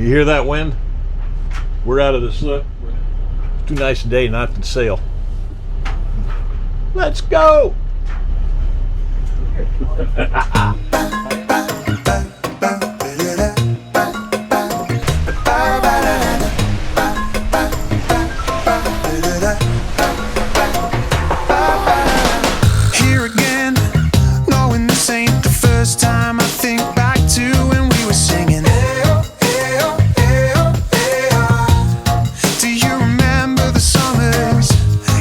You hear that wind? We're out of the slip. It's too nice a day not to sail. Let's go! Here again, knowing this ain't the first time. I think back to when we were singing. Do you remember the summers?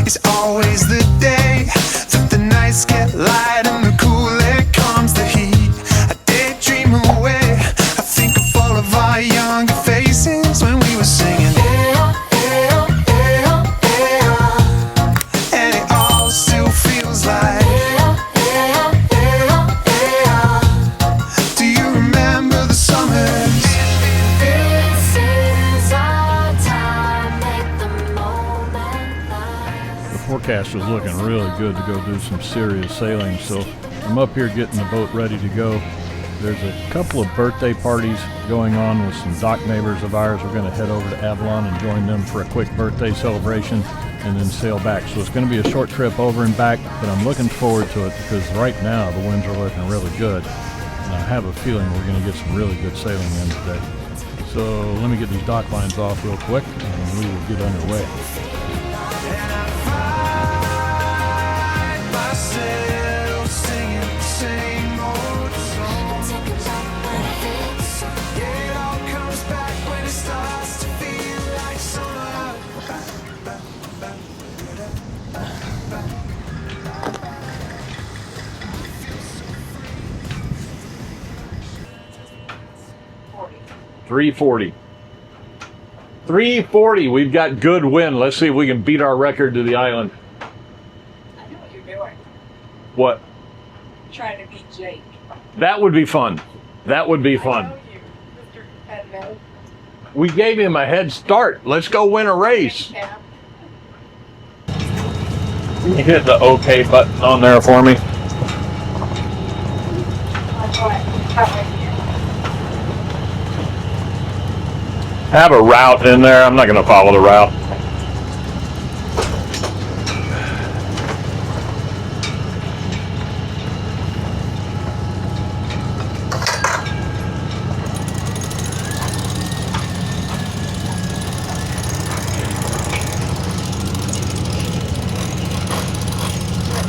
It's always the day that the nights get light and the cool air comes the heat. I daydream away. I think of all of our younger faces when we were singing. And it all still feels like. Do you remember the summers? This is our time, make the moment last. The forecast was looking really good to go do some serious sailing, so I'm up here getting the boat ready to go. There's a couple of birthday parties going on with some dock neighbors of ours. We're going to head over to Avalon and join them for a quick birthday celebration and then sail back. So it's going to be a short trip over and back, but I'm looking forward to it because right now the winds are looking really good. And I have a feeling we're going to get some really good sailing in today. So let me get these dock lines off real quick and we will get underway. And I find myself singing the same old song. Yeah, it all comes back when it starts to feel like summer. 340. 340. We've got good wind. Let's see if we can beat our record to the island. I know what you're doing. What? Trying to beat Jake. That would be fun. That would be I fun. know you, Mr. Competitive. We gave him a head start. Let's go win a race. Handicap. Can you hit the OK button on there for me? Like what? How are you? Have a route in there. I'm not going to follow the route.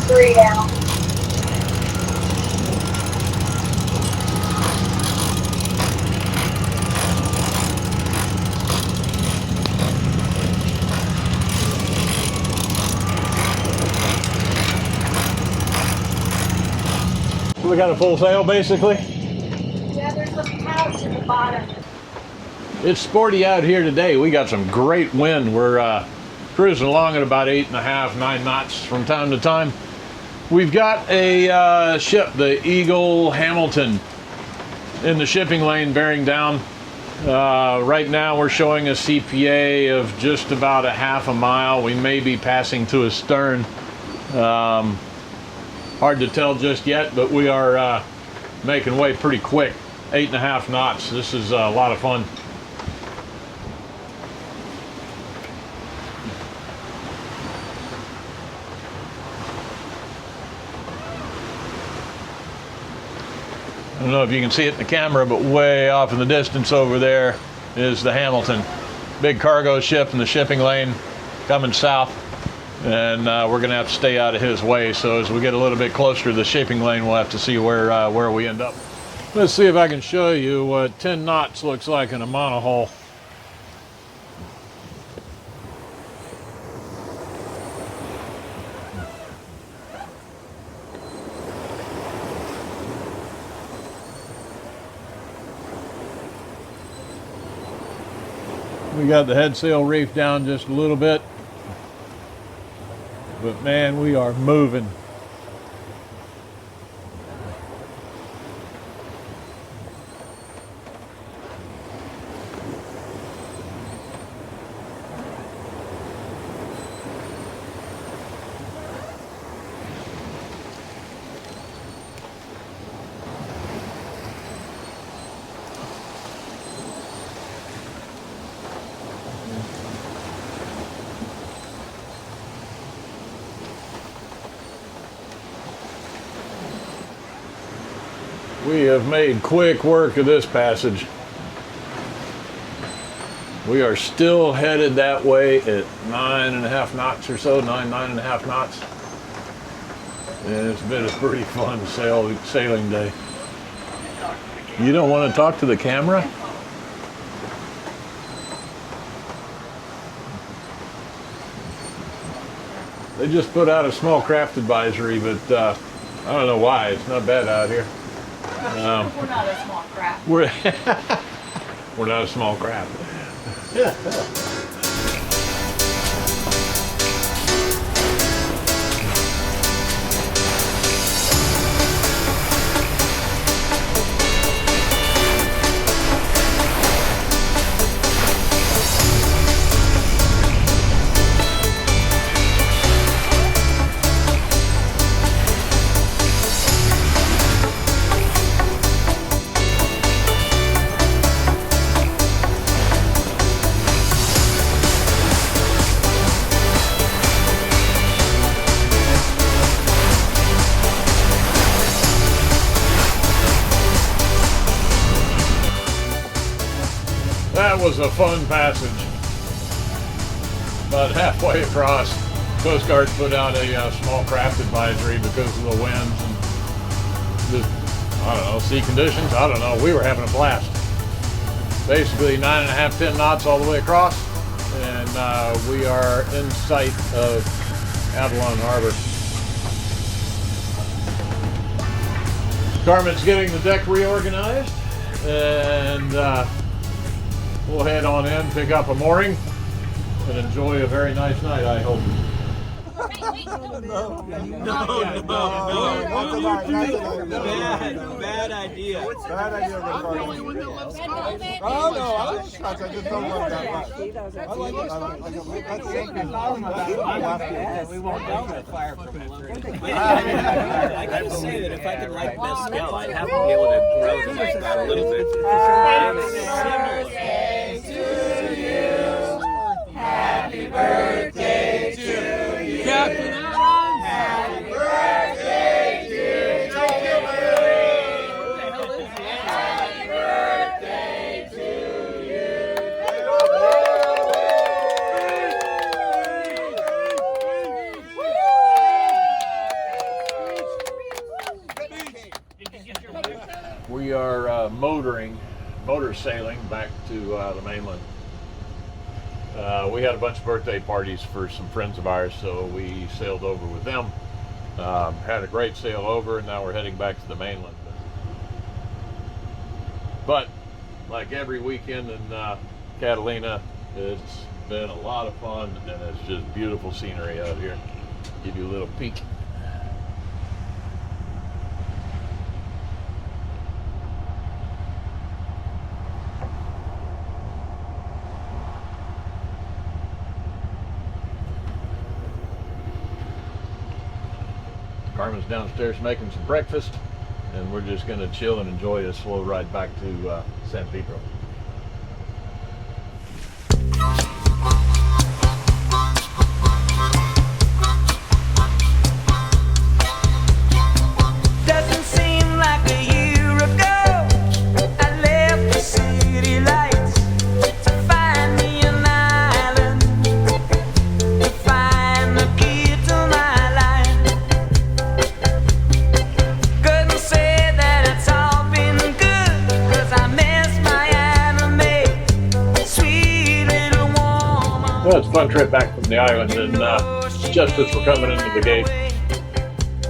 Three down. We got a full sail basically. Yeah, there's a house at the bottom. It's sporty out here today. We got some great wind. We're cruising along at about 8.5, 9 knots from time to time. We've got a ship, the Eagle Hamilton, in the shipping lane bearing down. Right now we're showing a CPA of just about a half a mile. We may be passing to a stern. Hard to tell just yet, but we are making way pretty quick. 8.5 knots. This is a lot of fun. I don't know if you can see it in the camera, but way off in the distance over there is the Hamilton. Big cargo ship in the shipping lane coming south, and we're going to have to stay out of his way. So as we get a little bit closer to the shipping lane, we'll have to see where we end up. Let's see if I can show you what 10 knots looks like in a monohull. We got the head sail reefed down just a little bit, but man, we are moving. We have made quick work of this passage. We are still headed that way at 9.5 knots or so, 9.5 knots. And it's been a pretty fun sailing day. You don't want to talk to the camera? They just put out a small craft advisory, but I don't know why. It's not bad out here. We're not a small craft. We're not a small craft. That was a fun passage. About halfway across, Coast Guard put out a small craft advisory because of the winds and just, I don't know, sea conditions. I don't know. We were having a blast. Basically 9.5, 10 knots all the way across, and we are in sight of Avalon Harbor. Carmen's getting the deck reorganized, and we'll head on in, pick up a mooring, and enjoy a very nice night, I hope. Bad idea. Bad idea, Ricardo. Oh no, I like scotch. I just don't like that much. I like it. We won't go with fire I gotta say that if I could light mezcal, I'd have to be able to grow the mezcal a little bit. Happy birthday to you. Captain Avalon! Happy birthday to you. Happy birthday to you. We are motor sailing back to the mainland. We had a bunch of birthday parties for some friends of ours, so we sailed over with them. Had a great sail over, and now we're heading back to the mainland. But like every weekend in Catalina, it's been a lot of fun, and it's just beautiful scenery out here. Give you a little peek. Carmen's downstairs making some breakfast, and we're just going to chill and enjoy a slow ride back to San Pedro. Doesn't seem like a year ago I left the city lights to find me an island, to find the key to my life. Couldn't say that it's all been good, 'cause I miss my anime, sweet little woman. Well, it's a fun trip back from the island, and just as we're coming into the gate,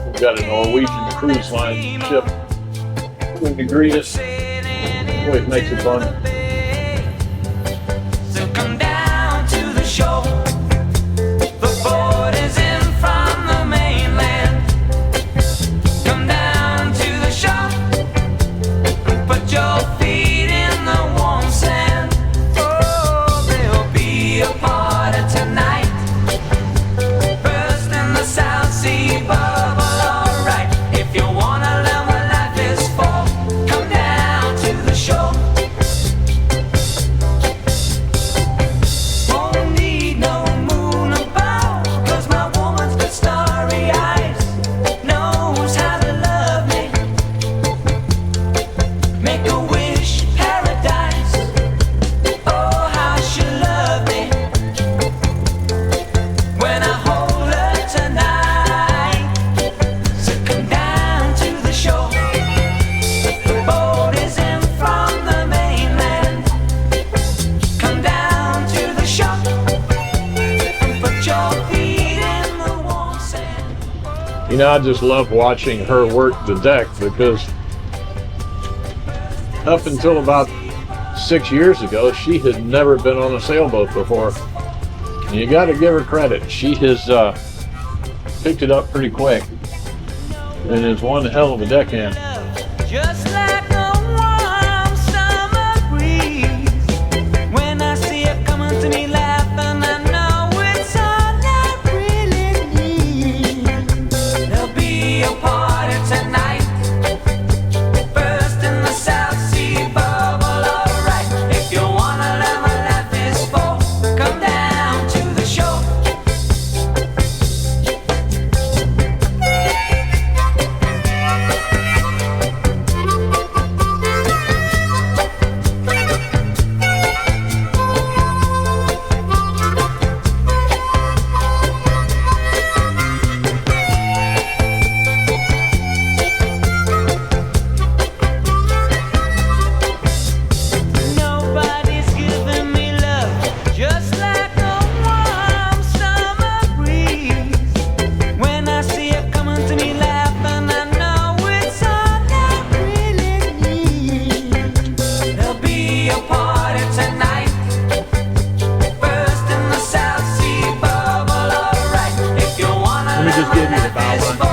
we've got a Norwegian cruise line ship going to greet us. Boy, it makes it fun. So come down to the shore. The boat is in from the mainland. Come down to the shore and put your feet in the warm sand. Oh, there'll be a party tonight. First in the South Sea bubble, alright. If you wanna learn what life is for, come down to the shore. mean, I just love watching her work the deck because up until about 6 years ago, she had never been on a sailboat before. And you got to give her credit. She has picked it up pretty quick and is one hell of a deckhand. Just like a warm summer breeze. When I see her coming to me laughing, I know it's all I really need. There'll be a party tonight, first in the South Sea bubble, alright. If you wanna learn what life is for, come down to the shore. Nobody's giving me love, just like a warm summer breeze. When I see her coming to me laughing, I know it's all I really need. There'll be a party tonight, first in the South Sea bubble, alright. If you wanna Let me just give you the bow line.